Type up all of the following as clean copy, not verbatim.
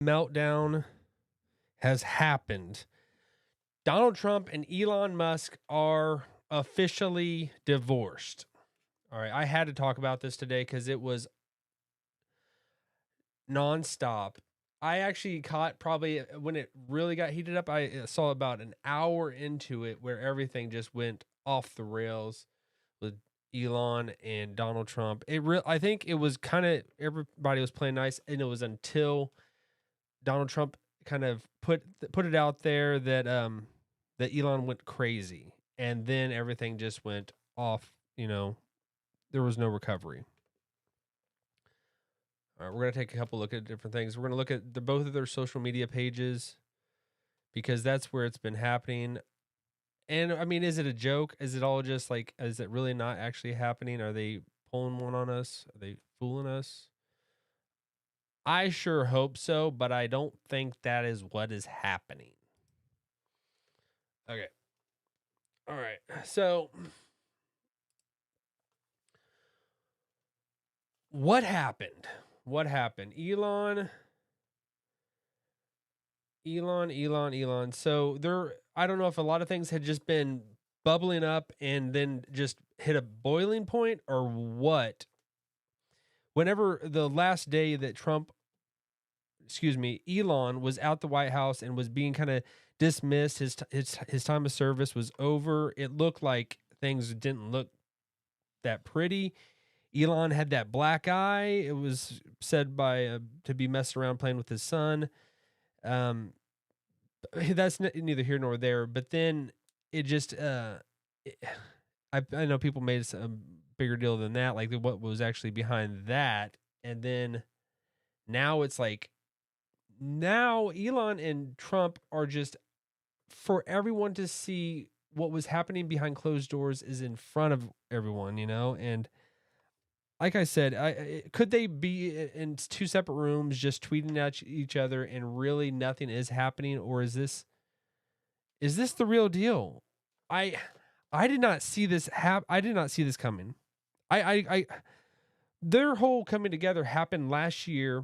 Meltdown has happened. Donald Trump and Elon Musk are officially divorced. All right, I had to talk about this today because it was nonstop. I actually caught probably when it really got heated up. I saw about an hour into it where everything just went off the rails with Elon and Donald Trump. I think it was kind of everybody was playing nice, and it was until Donald Trump kind of put it out there that that Elon went crazy, and then everything just went off. There was no recovery. All right, we're gonna take a couple look at different things. We're gonna look at both of their social media pages because that's where it's been happening. And I mean, is it a joke? Is it all just like? Is it really not actually happening? Are they pulling one on us? Are they fooling us? I sure hope so, but I don't think that is what is happening. Okay. All right. So, what happened? What happened? Elon. So I don't know if a lot of things had just been bubbling up and then just hit a boiling point or what. Whenever the last day that Elon was out the White House and was being kind of dismissed, his time of service was over. It looked like things didn't look that pretty. Elon had that black eye. It was said by to be messing around playing with his son. That's neither here nor there. But then it just, I know people made a bigger deal than that, like what was actually behind that. And then now it's like, now Elon and Trump are just for everyone to see what was happening behind closed doors is in front of everyone, and like I said, could they be in two separate rooms just tweeting at each other and really nothing is happening, or is this the real deal? I I did not see this I did not see this coming. I their whole coming together happened last year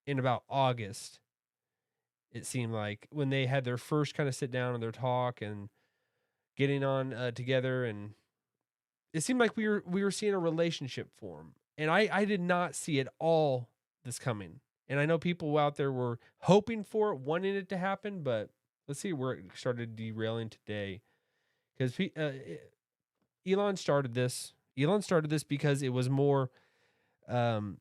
in about August. It seemed like when they had their first kind of sit down and their talk and getting on together, and it seemed like we were seeing a relationship form, and I did not see at all this coming. And I know people out there were hoping for it, wanting it to happen, but let's see where it started derailing today. Because Elon started this. Elon started this because it was more. Um,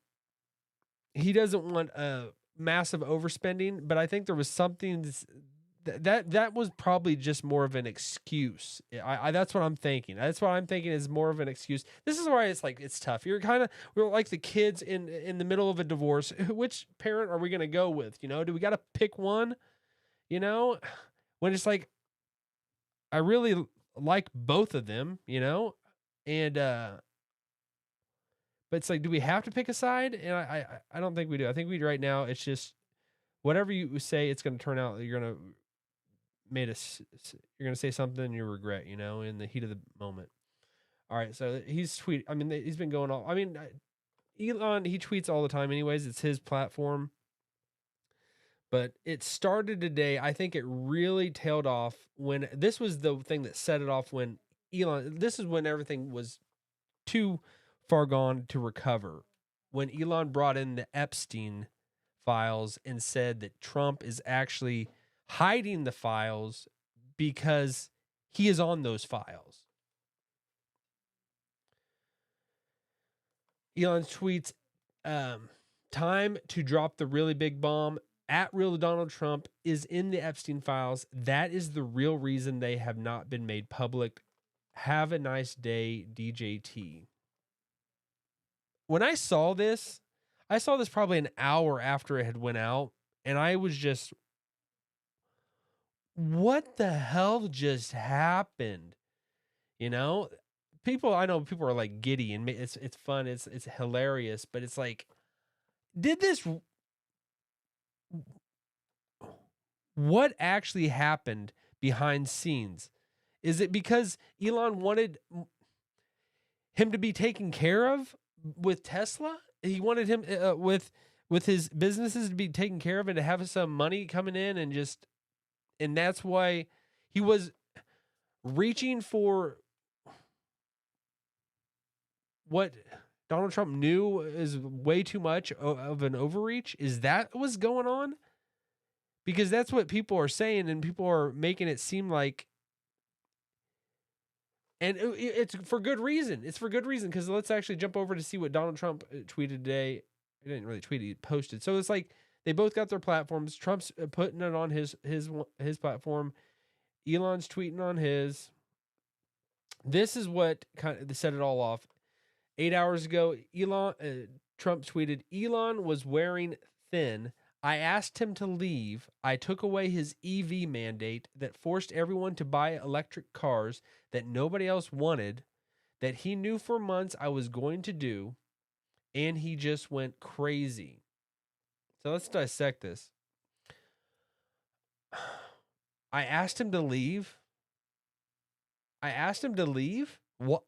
he doesn't want a massive overspending, but I think there was something that was probably just more of an excuse. That's what I'm thinking. That's what I'm thinking is more of an excuse. This is why it's like it's tough. We're like the kids in the middle of a divorce. Which parent are we gonna go with? Do we got to pick one? When it's like I really like both of them. And but it's like, do we have to pick a side? And I don't think we do. I think right now it's just whatever you say, it's going to turn out. You're going to say something you regret, in the heat of the moment. All right, so he's I mean, he's been going all. I mean, Elon, he tweets all the time. Anyways, it's his platform. But it started today. I think it really tailed off when this was the thing that set it off. When Elon, this is when everything was too far gone to recover. When Elon brought in the Epstein files and said that Trump is actually hiding the files because he is on those files. Elon tweets, time to drop the really big bomb. At real Donald Trump is in the Epstein files. That is the real reason they have not been made public. Have a nice day, DJT. When I saw this probably an hour after it had went out, and I was just, what the hell just happened? I know people are like giddy, and it's fun, it's hilarious, but it's like, what actually happened behind scenes? Is it because Elon wanted him to be taken care of with Tesla? He wanted him with his businesses to be taken care of and to have some money coming in and that's why he was reaching for what Donald Trump knew is way too much of an overreach. Is that what's going on? Because that's what people are saying, and people are making it seem like, and it's for good reason. It's for good reason, because let's actually jump over to see what Donald Trump tweeted today. He didn't really tweet; he posted. So it's like they both got their platforms. Trump's putting it on his platform. Elon's tweeting on his. This is what kind of set it all off. 8 hours ago, Trump tweeted, "Elon was wearing thin. I asked him to leave. I took away his EV mandate that forced everyone to buy electric cars that nobody else wanted, that he knew for months I was going to do, and he just went crazy." So let's dissect this. I asked him to leave. I asked him to leave? What?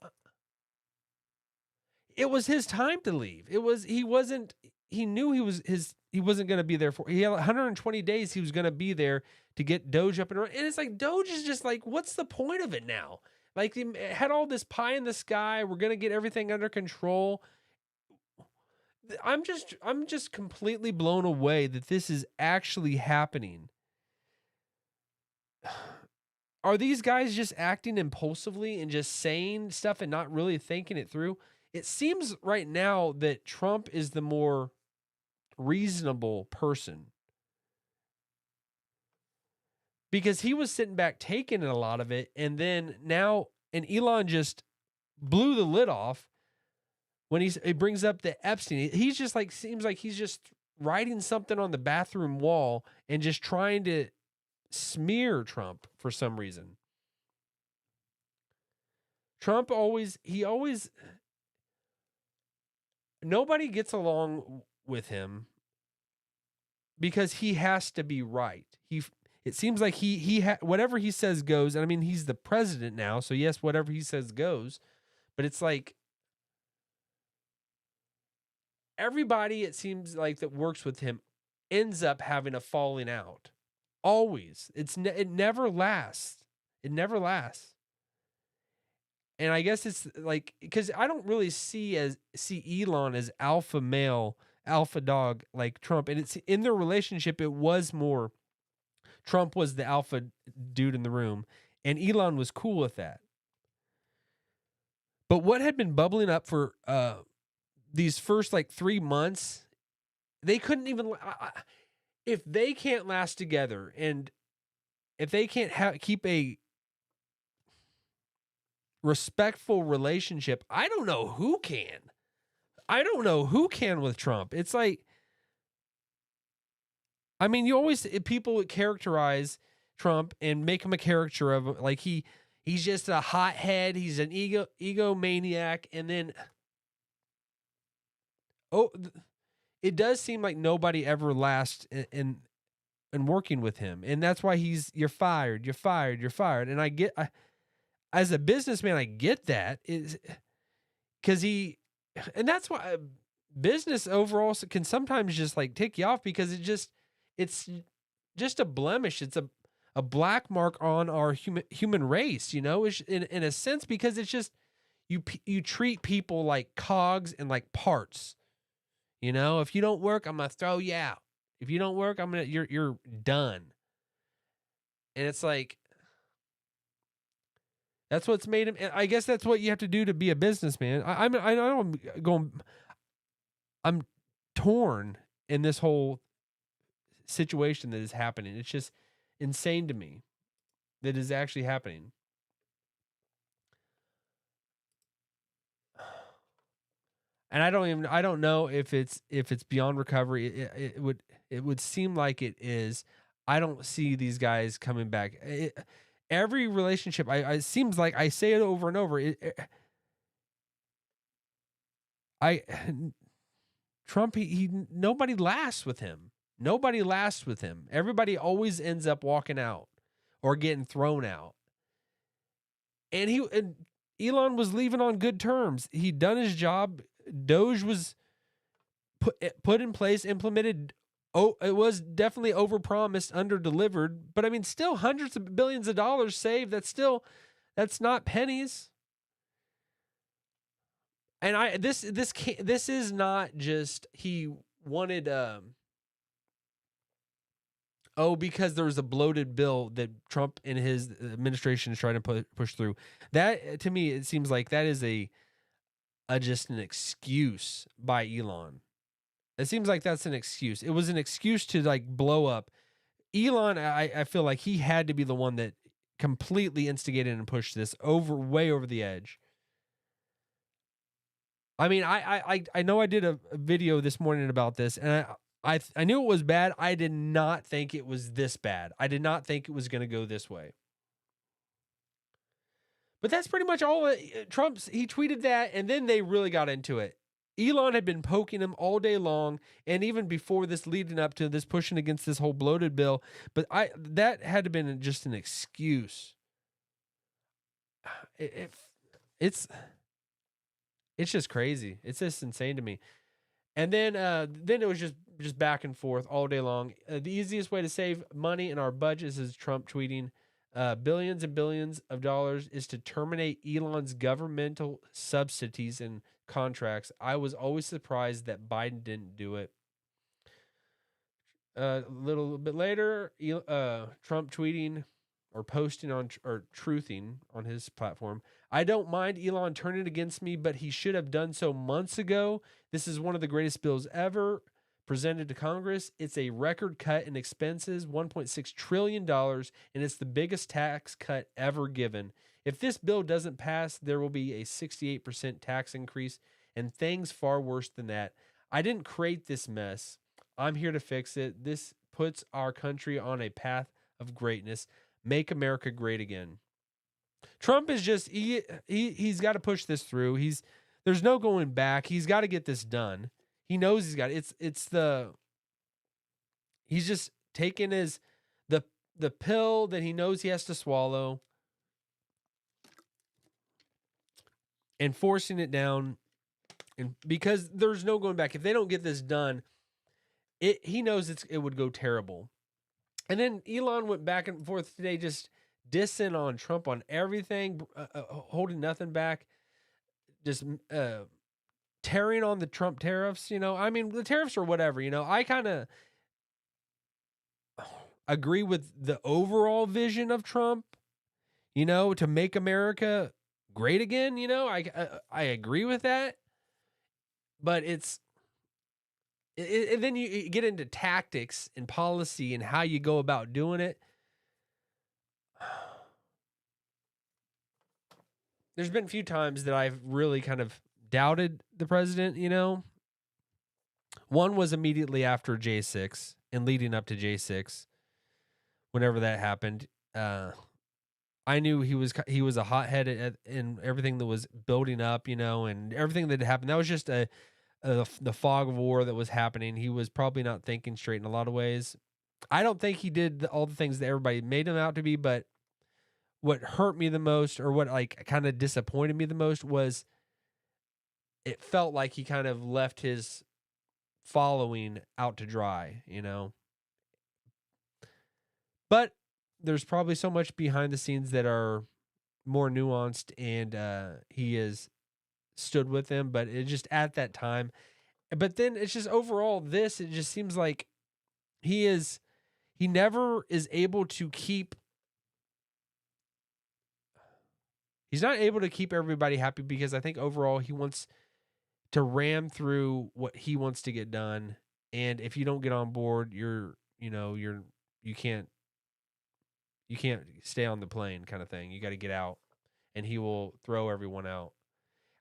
It was his time to leave. He wasn't he wasn't going to be there for. He had 120 days he was going to be there to get Doge up and running. And it's like Doge is just like, what's the point of it now? Like, he had all this pie in the sky. We're going to get everything under control. I'm just completely blown away that this is actually happening. Are these guys just acting impulsively and just saying stuff and not really thinking it through? It seems right now that Trump is the more reasonable person, because he was sitting back taking a lot of it, and then now, and Elon just blew the lid off when he brings up the Epstein. He's just like, seems like he's just writing something on the bathroom wall and just trying to smear Trump for some reason. Trump nobody gets along with him because he has to be right. It seems like whatever he says goes. And I mean, he's the president now, so yes, whatever he says goes. But it's like everybody, it seems like, that works with him ends up having a falling out. Always. It never lasts. It never lasts. And I guess it's like, because I don't really see Elon as alpha male, alpha dog like Trump. And it's in their relationship, it was more Trump was the alpha dude in the room, and Elon was cool with that. But what had been bubbling up for these first like 3 months, they couldn't even. If they can't last together, and if they can't keep a respectful relationship, I don't know who can. I don't know who can with Trump. It's like, I mean, people would characterize Trump and make him a caricature of like he's just a hothead. He's an egomaniac, and then it does seem like nobody ever lasts in working with him, and that's why you're fired. And as a businessman, I get that, is because and that's why business overall can sometimes just like take you off, because it's just a blemish. It's a black mark on our human race, in a sense, because it's just you treat people like cogs and like parts. If you don't work, I'm gonna throw you out. If you don't work, you're done. And it's like, that's what's made him. I guess that's what you have to do to be a businessman. I'm torn in this whole situation that is happening. It's just insane to me that is actually happening. And I don't know if it's beyond recovery. It would seem like it is. I don't see these guys coming back. Every relationship, it seems like, I say it over and over. Trump, nobody lasts with him. Nobody lasts with him. Everybody always ends up walking out or getting thrown out. And Elon was leaving on good terms. He'd done his job. Doge was put in place, implemented. Oh, it was definitely overpromised, underdelivered. But I mean, still hundreds of billions of dollars saved. That's not pennies. And this is not just he wanted because there was a bloated bill that Trump and his administration is trying to push through. That to me, it seems like that is a just an excuse by Elon. It seems like that's an excuse. It was an excuse to like blow up. Elon, I feel like he had to be the one that completely instigated and pushed this way over the edge. I mean, I know I did a video this morning about this, and I knew it was bad. I did not think it was this bad. I did not think it was going to go this way. But that's pretty much all. He tweeted that, and then they really got into it. Elon had been poking him all day long, and even before this, leading up to this, pushing against this whole bloated bill. But that had to have been just an excuse. It's just crazy. It's just insane to me. And then it was just back and forth all day long. The easiest way to save money in our budgets is Trump tweeting, billions and billions of dollars is to terminate Elon's governmental subsidies and contracts. I was always surprised that Biden didn't do it. A little bit later, Trump tweeting or posting on or truthing on his platform. I don't mind Elon turning against me, but he should have done so months ago. This is one of the greatest bills ever presented to Congress. It's a record cut in expenses, $1.6 trillion, and it's the biggest tax cut ever given. If this bill doesn't pass, there will be a 68% tax increase and things far worse than that. I didn't create this mess. I'm here to fix it. This puts our country on a path of greatness. Make America great again. Trump is just he's got to push this through. There's no going back. He's got to get this done. He knows he's got it. He's just taking the pill that he knows he has to swallow and forcing it down, and because there's no going back. If they don't get this done, he knows it would go terrible. And then Elon went back and forth today, just dissing on Trump on everything, holding nothing back, just tearing on the Trump tariffs. I mean, the tariffs or whatever. I kind of agree with the overall vision of Trump, to make America great again. I agree with that, but then you get into tactics and policy and how you go about doing it. There's been a few times that I've really kind of doubted the president, One was immediately after J6 and leading up to J6. Whenever that happened, I knew he was a hothead in everything that was building up, and everything that happened. That was just the fog of war that was happening. He was probably not thinking straight in a lot of ways. I don't think he did all the things that everybody made him out to be, but what hurt me the most, or what like kind of disappointed me the most, was it felt like he kind of left his following out to dry, But there's probably so much behind the scenes that are more nuanced, and he has stood with them, but it just at that time. But then it's just overall it just seems like he never is able to keep. He's not able to keep everybody happy, because I think overall he wants to ram through what he wants to get done. And if you don't get on board, you can't stay on the plane, kind of thing. You got to get out, and he will throw everyone out.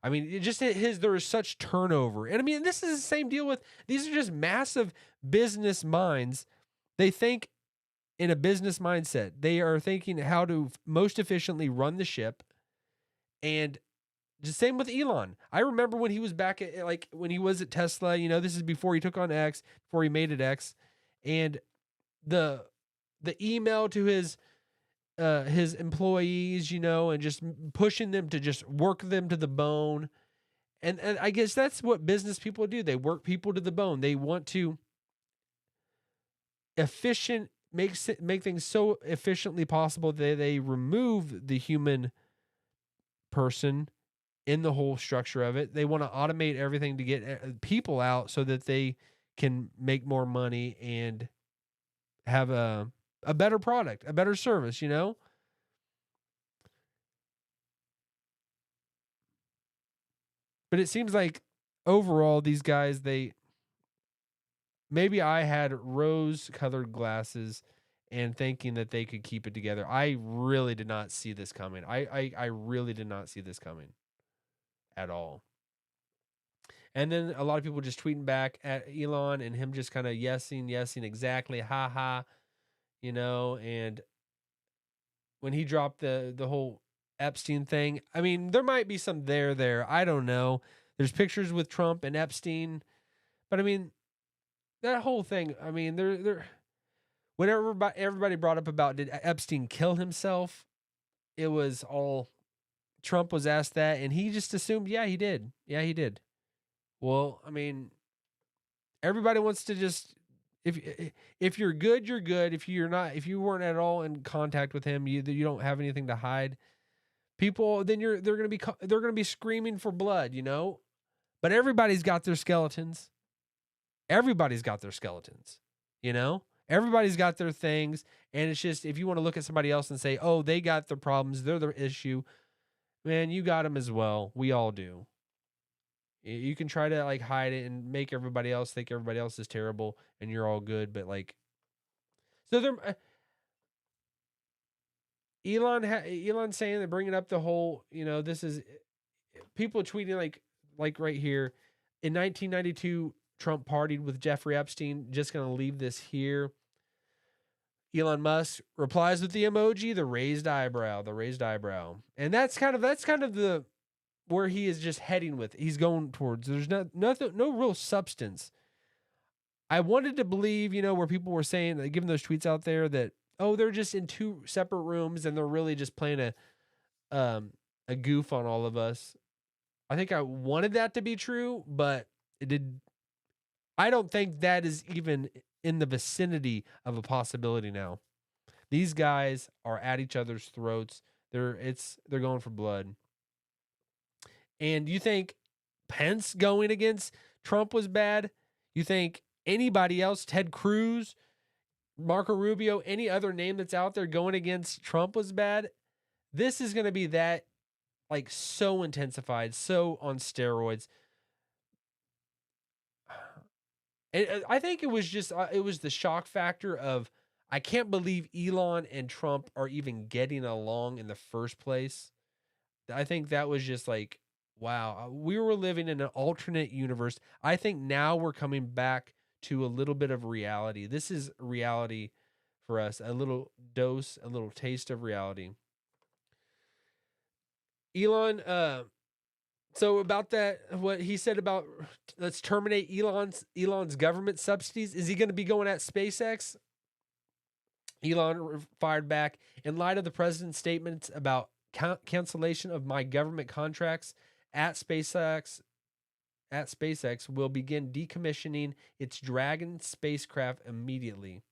I mean, there is such turnover. And I mean, this is the same deal with, these are just massive business minds. They think in a business mindset. They are thinking how to most efficiently run the ship. And the same with Elon. I remember when he was back at, when he was at Tesla, this is before he took on X, before he made it X. And the email to his employees, and just pushing them to just work them to the bone, And I guess that's what business people do. They work people to the bone. They want to make things so efficiently possible that they remove the human person in the whole structure of it. They want to automate everything to get people out so that they can make more money and have a better product, a better service, you know? But it seems like overall these guys, they maybe I had rose colored glasses and thinking that they could keep it together. I really did not see this coming. I really did not see this coming at all. And then a lot of people just tweeting back at Elon and him just kind of yesing exactly, ha ha, you know. And when he dropped the whole Epstein thing, I mean, there might be some there. I don't know. There's pictures with Trump and Epstein, but I mean, that whole thing. I mean, there. Whenever everybody brought up about did Epstein kill himself, it was all Trump was asked that, and he just assumed, yeah, he did. Yeah, he did. Well, I mean, everybody wants to just if if you're good, you're good. If you're not, if you weren't at all in contact with him, you don't have anything to hide. People, then they're gonna be screaming for blood, you know. But everybody's got their skeletons. Everybody's got their skeletons, you know. Everybody's got their things, and it's just if you want to look at somebody else and say, "Oh, they got their problems, they're the issue," man, you got them as well. We all do. You can try to like hide it and make everybody else think everybody else is terrible and you're all good, but like, so they're Elon saying they're bringing up the whole, you know, this is people tweeting like right here in 1992 Trump partied with Jeffrey Epstein. Just gonna leave this here. Elon Musk replies with the emoji, the raised eyebrow, and that's kind of the where he is just heading with. He's going towards. There's nothing, no real substance. I wanted to believe, you know, where people were saying, like, giving those tweets out there that oh, they're just in two separate rooms and they're really just playing a goof on all of us. I think I wanted that to be true, but it did. I don't think that is even in the vicinity of a possibility now. These guys are at each other's throats. They're going for blood. And you think Pence going against Trump was bad? You think anybody else, Ted Cruz, Marco Rubio, any other name that's out there going against Trump was bad? This is going to be that like so intensified, so on steroids. I think it was the shock factor of I can't believe Elon and Trump are even getting along in the first place. I think that was just like wow, we were living in an alternate universe. I think now we're coming back to a little bit of reality. This is reality for us, a little dose, a little taste of reality. Elon so about that, what he said about let's terminate Elon's government subsidies. Is he going to be going at SpaceX? Elon fired back in light of the president's statements about cancellation of my government contracts at SpaceX. At SpaceX, will begin decommissioning its Dragon spacecraft immediately.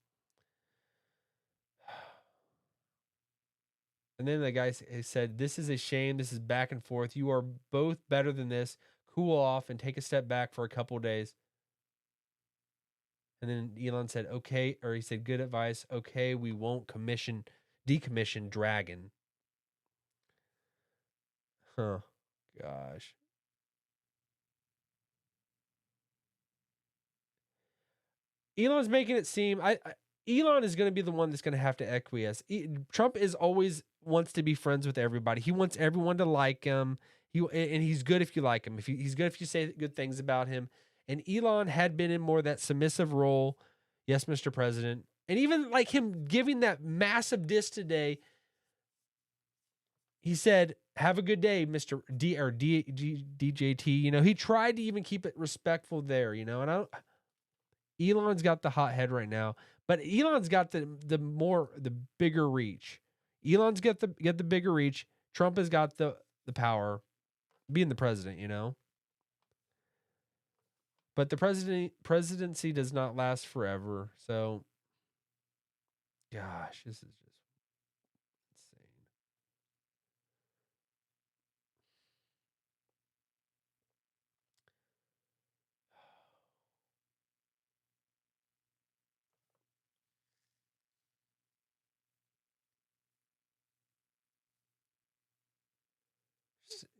And then the guy said, "This is a shame. This is back and forth. You are both better than this. Cool off and take a step back for a couple days." And then Elon said, "Okay," or he said, "Good advice. Okay, we won't decommission Dragon." Huh. Gosh. Elon's making it seem Elon is going to be the one that's going to have to acquiesce. Trump is always wants to be friends with everybody. He wants everyone to like him. And he's good if you like him. He's good if you say good things about him. And Elon had been in more that submissive role. Yes, Mr. President. And even like him giving that massive diss today, he said, "Have a good day, Mr. DJT." You know, he tried to even keep it respectful there, you know, and Elon's got the hot head right now, but Elon's got the bigger reach. Elon's got the bigger reach. Trump has got the power, being the president, you know. But the presidency does not last forever. So, gosh, this is just insane.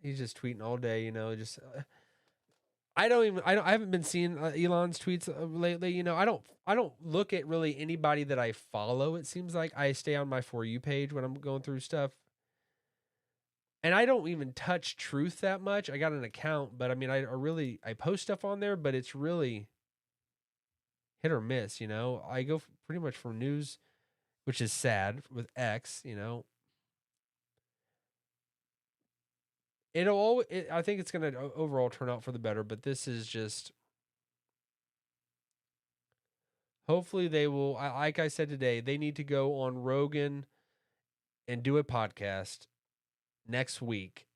He's just tweeting all day, just I haven't been seeing Elon's tweets lately. I don't look at really anybody that I follow. It seems like I stay on my For You page when I'm going through stuff. And I don't even touch Truth that much. I got an account, but I mean, I post stuff on there, but it's really hit or miss. I go pretty much from news, which is sad with X. I think it's going to overall turn out for the better, but this is just, hopefully they will, like I said today, they need to go on Rogan and do a podcast next week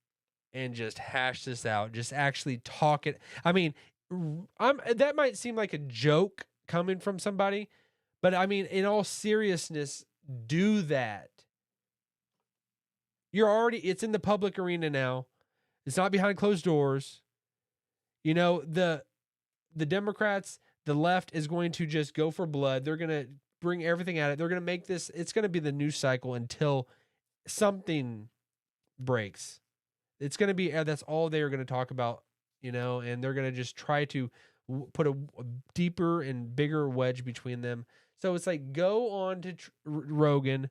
and just hash this out. Just actually talk it. I mean, that might seem like a joke coming from somebody, but I mean, in all seriousness, do that. It's in the public arena now. It's not behind closed doors. The Democrats, the left is going to just go for blood. They're going to bring everything at it. They're going to make this, it's going to be the news cycle until something breaks. It's going to be, that's all they're going to talk about, and they're going to just try to put a deeper and bigger wedge between them. So it's like, go on to Rogan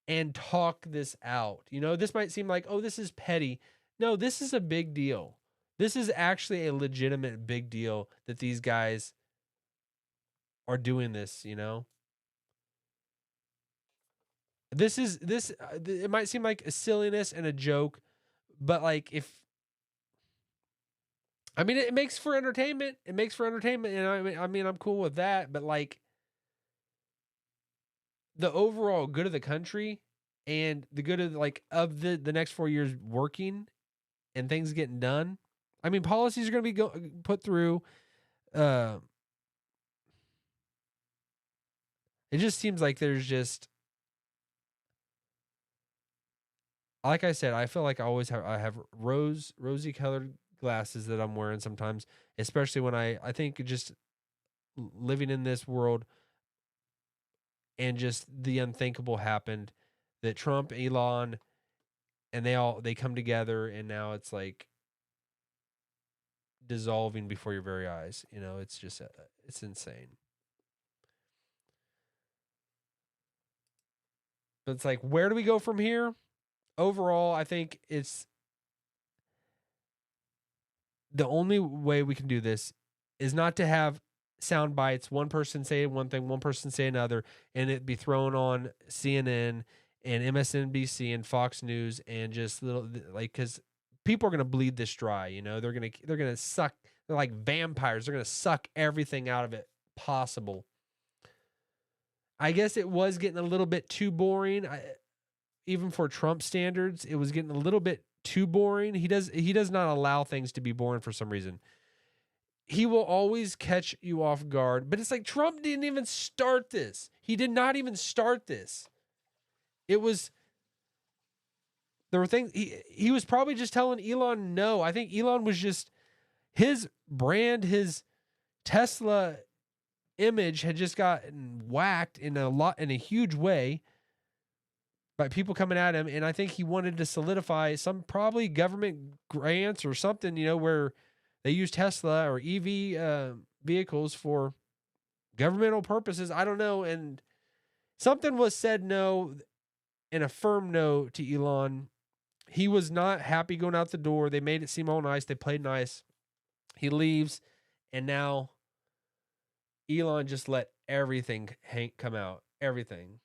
and talk this out. This might seem like, oh, this is petty. No, this is a big deal. This is actually a legitimate big deal that these guys are doing this. It might seem like a silliness and a joke, but like it makes for entertainment. It makes for entertainment, and I mean, I'm cool with that. But like the overall good of the country and the good of the next 4 years working and things getting done. I mean, policies are going to be put through. It just seems like there's just, like I said, I feel like I have rosy colored glasses that I'm wearing sometimes, especially when I think just living in this world and just the unthinkable happened, that Trump, Elon, and they come together, and now it's like dissolving before your very eyes. It's just it's insane. But it's like, where do we go from here? Overall, I think it's the only way we can do this is not to have sound bites, one person say one thing, one person say another, and it be thrown on CNN and MSNBC and Fox News, and just little, like, because people are gonna bleed this dry. They're gonna suck. They're like vampires. They're gonna suck everything out of it possible. I guess it was getting a little bit too boring. Even for Trump standards, it was getting a little bit too boring. He does not allow things to be boring for some reason. He will always catch you off guard, but it's like, Trump didn't even start this. He did not even start this. There were things he was probably just telling Elon no. I think Elon was just, his brand, his Tesla image had just gotten whacked in a huge way by people coming at him, and I think he wanted to solidify some probably government grants or something, where they use Tesla or EV vehicles for governmental purposes. I don't know, and something was said no, and a firm no to Elon. He was not happy going out the door. They made it seem all nice. They played nice. He leaves, and now Elon just let everything come out. Everything.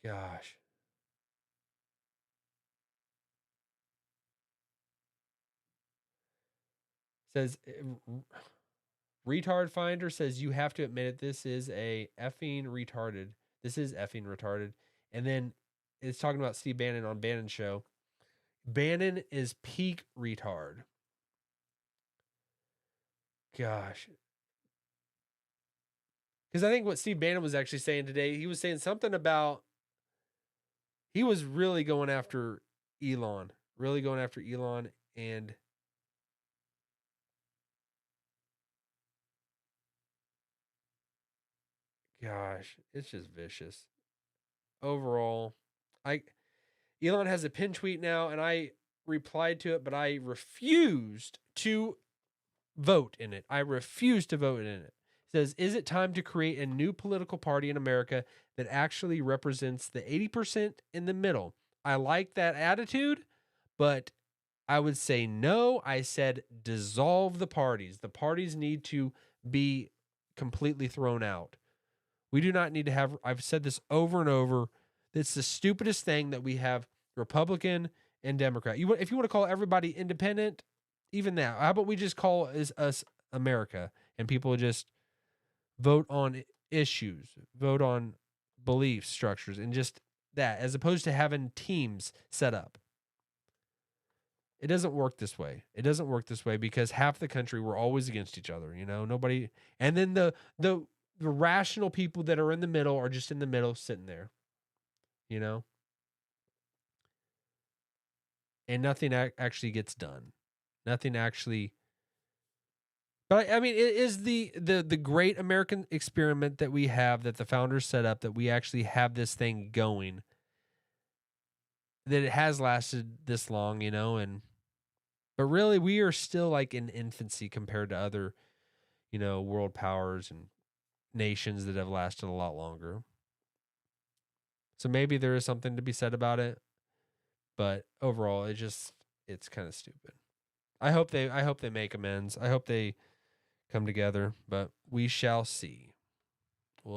Gosh. Says Retard Finder says you have to admit it. This is a effing retarded. This is effing retarded. And then it's talking about Steve Bannon on Bannon's show. Bannon is peak retard. Gosh. Because I think what Steve Bannon was actually saying today, he was saying something about he was really going after Elon, really going after Elon, and gosh, it's just vicious. Overall, I Elon has a pin tweet now, and I replied to it, but I refused to vote in it. I refuse to vote in it. It says, is it time to create a new political party in America that actually represents the 80% in the middle? I like that attitude, but I would say no. I said dissolve the parties. The parties need to be completely thrown out. We do not need to have, I've said this over and over. It's the stupidest thing that we have Republican and Democrat. If you want to call everybody independent, even that, how about we just call us America and people just vote on issues, vote on belief structures, and just that, as opposed to having teams set up. It doesn't work this way. It doesn't work this way because half the country we're always against each other. Nobody. And then the rational people that are in the middle are just in the middle, sitting there. You know, and nothing actually gets done. Nothing actually. But I mean, it is the great American experiment that we have, that the founders set up, that we actually have this thing going, that it has lasted this long, and but really we are still like in infancy compared to other, world powers and nations that have lasted a lot longer. So maybe there is something to be said about it, but overall it's kind of stupid. I hope they make amends. I hope they come together, but we shall see.